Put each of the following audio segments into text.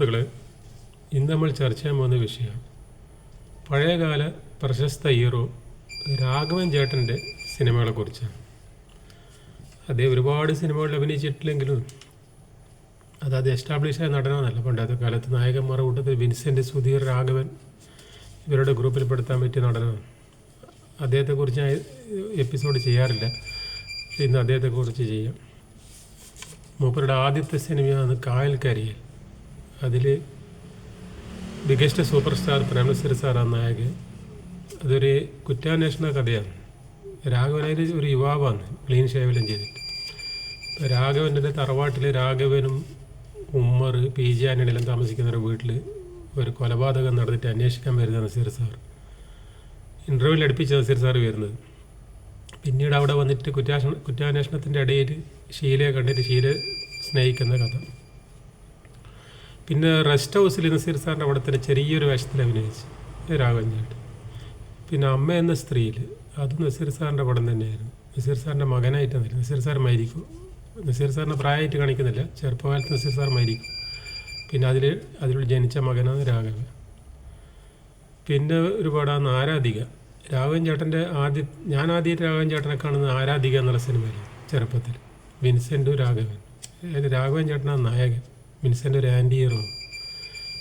സുഹൃത്തുക്കളെ, ഇന്ന് നമ്മൾ ചർച്ച ചെയ്യാൻ പോകുന്ന വിഷയം പഴയകാല പ്രശസ്ത ഹീറോ രാഘവൻ ചേട്ടൻ്റെ സിനിമകളെക്കുറിച്ചാണ്. അദ്ദേഹം ഒരുപാട് സിനിമകളിൽ അഭിനയിച്ചിട്ടില്ലെങ്കിലും അത് എസ്റ്റാബ്ലിഷായ നടനമല്ല. പണ്ടത്തെ കാലത്ത് നായകന്മാരുടെ കൂട്ടത്തിൽ വിൻസെൻ്റ്, സുധീർ, രാഘവൻ ഇവരുടെ ഗ്രൂപ്പിൽപ്പെടുത്താൻ പറ്റിയ നടനമാണ്. അദ്ദേഹത്തെക്കുറിച്ച് ഞാൻ എപ്പിസോഡ് ചെയ്യാറില്ല, ഇന്ന് അദ്ദേഹത്തെക്കുറിച്ച് ചെയ്യാം. മൂപ്പരുടെ ആദ്യത്തെ സിനിമയാണ് കായൽക്കരിയൽ. അതിൽ ബിഗസ്റ്റ് സൂപ്പർ സ്റ്റാർ പ്രേംനസീർ സാറാണ് നായകൻ. അതൊരു കുറ്റാന്വേഷണ കഥയാണ്. രാഘവനായി ഒരു യുവാവാണ്, ക്ലീൻ ഷേവെല്ലാം ചെയ്തിട്ട്. രാഘവൻ്റെ തറവാട്ടിൽ രാഘവനും ഉമ്മർ, PJ ആൻ്റണിയെല്ലാം താമസിക്കുന്ന ഒരു വീട്ടിൽ ഒരു കൊലപാതകം നടന്നിട്ട് അന്വേഷിക്കാൻ വരുന്ന നസീർ സാർ. ഇൻ്റർവ്യൂവിൽ അടുപ്പിച്ച നസീർ സാർ വരുന്നത്. പിന്നീട് അവിടെ വന്നിട്ട് കുറ്റാന്വേഷണത്തിൻ്റെ ഇടയിൽ ഷീലയെ കണ്ടിട്ട് ഷീലയെ സ്നേഹിക്കുന്ന കഥ. പിന്നെ റെസ്റ്റ് ഹൗസിൽ നസീർ സാറിൻ്റെ അവിടെ തന്നെ ചെറിയൊരു വേഷത്തിൽ അഭിനയിച്ച് രാഘവൻ ചേട്ടൻ. പിന്നെ അമ്മ എന്ന സ്ത്രീയിൽ അത് നസീർ സാറിൻ്റെ പടം തന്നെയായിരുന്നു. നസീർ സാറിൻ്റെ മകനായിട്ടാണ്. നസീർ സാർ മരിക്കും. നസീർ സാറിനെ പ്രായമായിട്ട് കാണിക്കുന്നില്ല, ചെറുപ്പകാലത്ത് നസീർ സാർ മരിക്കും. പിന്നെ അതിലൂടെ ജനിച്ച മകനാണ് രാഘവൻ. പിന്നെ ഒരു പടമാണ് ആരാധിക. രാഘവൻ ചേട്ടൻ്റെ ഞാൻ ആദ്യമായിട്ട് രാഘവൻ ചേട്ടനെ കാണുന്നത് ആരാധിക എന്നുള്ള സിനിമയിലാണ്, ചെറുപ്പത്തിൽ. വിൻസെൻ്റ്, രാഘവൻ. രാഘവൻ ചേട്ടനാണ് നായകൻ, വിൻസെൻ്റ് ഒരു ആൻറ്റി ഹീറോ.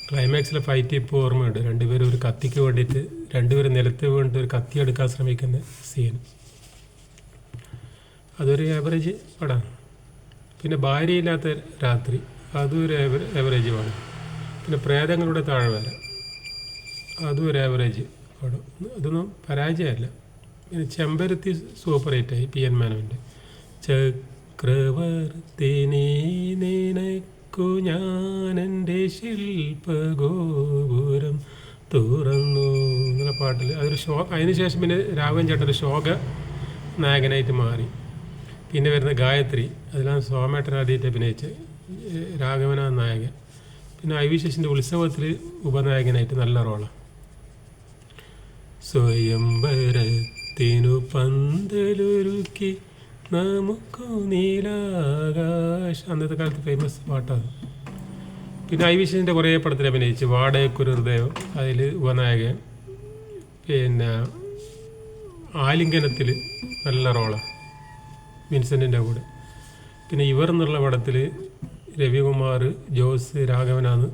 ക്ലൈമാക്സിലെ ഫൈറ്റ് ഇപ്പോൾ ഓർമ്മയുണ്ട്. രണ്ടുപേരും ഒരു കത്തിക്ക് വേണ്ടിയിട്ട് രണ്ടുപേരും നിലത്ത് വീണിട്ട് ഒരു കത്തി എടുക്കാൻ ശ്രമിക്കുന്ന സീൻ. അതൊരു ആവറേജ് പടമാണ്. പിന്നെ ഭാര്യയില്ലാത്ത രാത്രി, അതും ഒരു ആവറേജ് പടം. പിന്നെ പ്രേതങ്ങളുടെ താഴ്വര, അതും ഒരു ആവറേജ് പടം. അതൊന്നും പരാജയമല്ല. പിന്നെ ചെമ്പരത്തി സൂപ്പർ ഹിറ്റായി, PN മേനോൻ്റെ. ചക്രവർത്തിനി നിനക്കു ഞാനെൻ്റെ ശില്പഗോപുരം തുറന്നു എന്നുള്ള പാട്ടിൽ അതൊരു അതിനുശേഷം പിന്നെ രാഘവൻ ചേട്ടൻ ഒരു ശോക നായകനായിട്ട് മാറി. പിന്നെ വരുന്ന ഗായത്രി, അതിലാണ് സോമേട്ടൻ ആദ്യമായിട്ട് അഭിനയിച്ച് രാഘവനാണ് നായകൻ. പിന്നെ IV ശശിൻ്റെ ഉത്സവത്തിൽ ഉപനായകനായിട്ട് നല്ല റോളാണ്. സ്വയംവരത്തിനു പന്തലൊരുക്കി നമുക്കു നീലാകാശം, അന്നത്തെ കാലത്ത് ഫേമസ് പാട്ടാണ്. പിന്നെ IV ശശിൻ്റെ കുറേ പടത്തിൽ അഭിനയിച്ച്. വാടകയ്ക്കൊരു ഹൃദയം, അതിൽ ഉപനായകൻ. പിന്നെ ആലിംഗനത്തിൽ നല്ല റോളാണ് വിൻസെൻറ്റിൻ്റെ കൂടെ. പിന്നെ ഇവർ എന്നുള്ള പടത്തിൽ രവികുമാർ, ജോസ്, രാഘവനാണ്.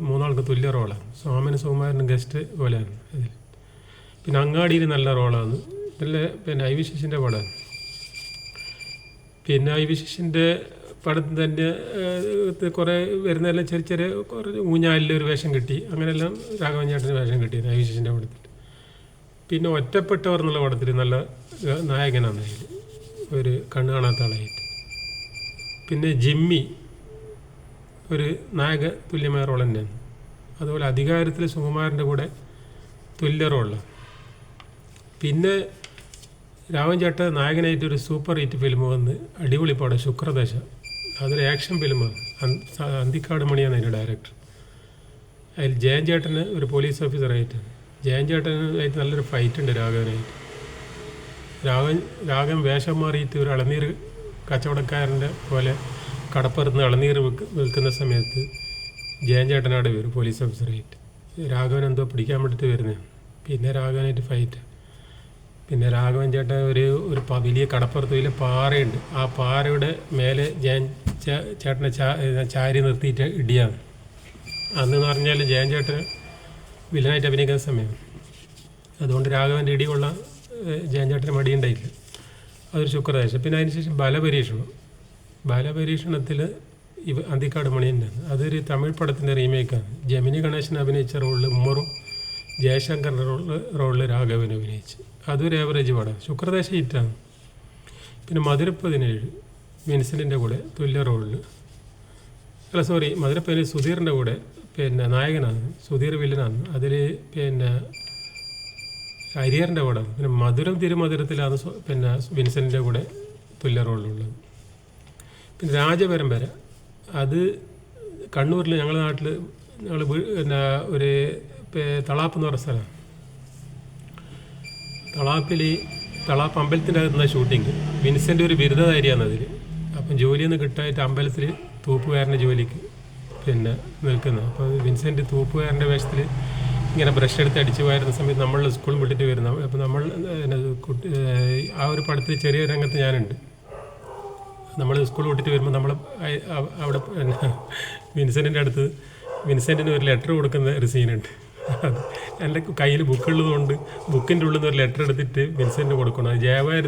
മൂന്നാൾക്ക് തുല്യ റോളാണ്. സോമനും സുകുമാരനും ഗസ്റ്റ് പോലെയാണ് അതിൽ. പിന്നെ അങ്ങാടിയിൽ നല്ല റോളാണ്. പിന്നെ IV ശശിൻ്റെ പടമാണ്. പിന്നെ IV ശശിൻ്റെ പടത്തിൽ തന്നെ കുറേ വരുന്നതെല്ലാം ചെറിയ ചെറിയ കുറച്ച് ഊഞ്ഞാലിൽ ഒരു വേഷം കിട്ടി. അങ്ങനെയെല്ലാം രാഘവൻ ചേട്ടന് വേഷം കിട്ടിയത് IV ശശിൻ്റെ പടത്തിൽ. പിന്നെ ഒറ്റപ്പെട്ടവർ എന്നുള്ള പടത്തിൽ നല്ല നായകനാണ് അതിൽ, ഒരു കണ്ണ് കാണാത്ത ആളായിട്ട്. പിന്നെ ജിമ്മി ഒരു നായക തുല്യമായ റോൾ തന്നെയാണ്. അതുപോലെ അധികാരത്തിൽ സുകുമാരൻ്റെ കൂടെ തുല്യ റോളാണ്. പിന്നെ രാഘവൻ ചേട്ടൻ നായകനായിട്ടൊരു സൂപ്പർ ഹിറ്റ് ഫിലിം വന്ന്, അടിപൊളി പടം, ശുക്രദശ. അതൊരു ആക്ഷൻ ഫിലിമാണ്. അന്തിക്കാട് മണിയാണ് അതിൻ്റെ ഡയറക്ടർ. അതിൽ ജയൻ ചേട്ടന് ഒരു പോലീസ് ഓഫീസറായിട്ടാണ്. ജയൻ ചേട്ടനായിട്ട് നല്ലൊരു ഫൈറ്റ് ഉണ്ട് രാഘവനായിട്ട്. രാഘവൻ വേഷം മാറിയിട്ട് ഒരു ഇളനീർ കച്ചവടക്കാരൻ്റെ പോലെ കടപ്പുറത്ത് ഇളനീർ വിൽക്കുന്ന സമയത്ത് ജയൻ ചേട്ടനാട് വരും പോലീസ് ഓഫീസറായിട്ട്. രാഘവൻ എന്തോ പിടിക്കാൻ വേണ്ടിയിട്ട് വരുന്നതാണ്. പിന്നെ രാഘവനായിട്ട് ഫൈറ്റ്. പിന്നെ രാഘവൻ ചേട്ടൻ ഒരു വലിയ കടപ്പുറത്ത് വലിയ പാറയുണ്ട്. ആ പാറയുടെ മേലെ ജയൻ ചേട്ടനെ ചാരി നിർത്തിയിട്ട് ഇടിയാണ്. അന്നെന്ന് പറഞ്ഞാൽ ജയൻ ചേട്ടൻ വില്ലനായിട്ട് അഭിനയിക്കുന്ന സമയം. അതുകൊണ്ട് രാഘവൻ്റെ ഇടി കൊള്ളാൻ ജയൻ ചേട്ടന് മടിയുണ്ടായില്ല. അതൊരു ശുക്രദശ. പിന്നെ അതിനുശേഷം ബലപരീക്ഷണത്തിൽ അന്തിക്കാട് മണി തന്നെയാണ്. അതൊരു തമിഴ് പടത്തിൻ്റെ റീമേക്കാണ്. ജമിനി ഗണേശൻ അഭിനയിച്ച റോളിൽ ഉമ്മറും ജയശങ്കറിൻ്റെ റോളിൽ രാഘവൻ അഭിനയിച്ച്. അതൊരു ആവറേജ് പടം. ശുക്രദശ ഹിറ്റാണ്. പിന്നെ മധുര 17 വിൻസെൻറ്റിൻ്റെ കൂടെ തുല്യ റോളിൽ, മധുര 17 സുധീറിൻ്റെ കൂടെ പിന്നെ നായകനാണ്. സുധീർ വില്ലനാണ് അതിൽ. പിന്നെ ഹരിഹറിൻ്റെ പടം. പിന്നെ മധുരം തിരുമധുരത്തിലാണ് പിന്നെ വിൻസെൻറ്റിൻ്റെ കൂടെ തുല്യ റോളിലുള്ളത്. പിന്നെ രാജപരമ്പര, അത് കണ്ണൂരിൽ ഞങ്ങളുടെ നാട്ടിൽ പിന്നെ ഒരു തളാപ്പ് എന്ന് പറഞ്ഞ സ്ഥലമാണ്. തളാപ്പ് അമ്പലത്തിൻ്റെ അകത്തുനിന്ന ഷൂട്ടിങ്. വിൻസെൻ്റ് ഒരു ബിരുദധാരിയാണ് അതിൽ. അപ്പം ജോലിയൊന്നും കിട്ടായിട്ട് അമ്പലത്തിൽ തൂപ്പുകാരൻ്റെ ജോലിക്ക് പിന്നെ നിൽക്കുന്നത്. അപ്പോൾ വിൻസെൻ്റ് തൂപ്പുകാരൻ്റെ വേഷത്തിൽ ഇങ്ങനെ ബ്രഷ് എടുത്ത് അടിച്ചു പോയിരുന്ന സമയത്ത് നമ്മൾ സ്കൂൾ വിട്ടിട്ട് വരുന്ന അപ്പോൾ നമ്മൾ ആ ഒരു പടത്തിൽ ചെറിയ രംഗത്ത് ഞാനുണ്ട്. നമ്മൾ സ്കൂൾ വിട്ടിട്ട് വരുമ്പോൾ നമ്മൾ അവിടെ പിന്നെ വിൻസെൻറ്റിൻ്റെ അടുത്ത് വിൻസെൻറ്റിന് ഒരു ലെറ്റർ കൊടുക്കുന്ന ഒരു സീനുണ്ട്. എൻ്റെ കയ്യിൽ ബുക്കുള്ളതുകൊണ്ട് ബുക്കിൻ്റെ ഉള്ളിൽ നിന്ന് ഒരു ലെറ്റർ എടുത്തിട്ട് വിൻസെൻറ്റിന് കൊടുക്കണം. അത് ജയവായിരുന്നു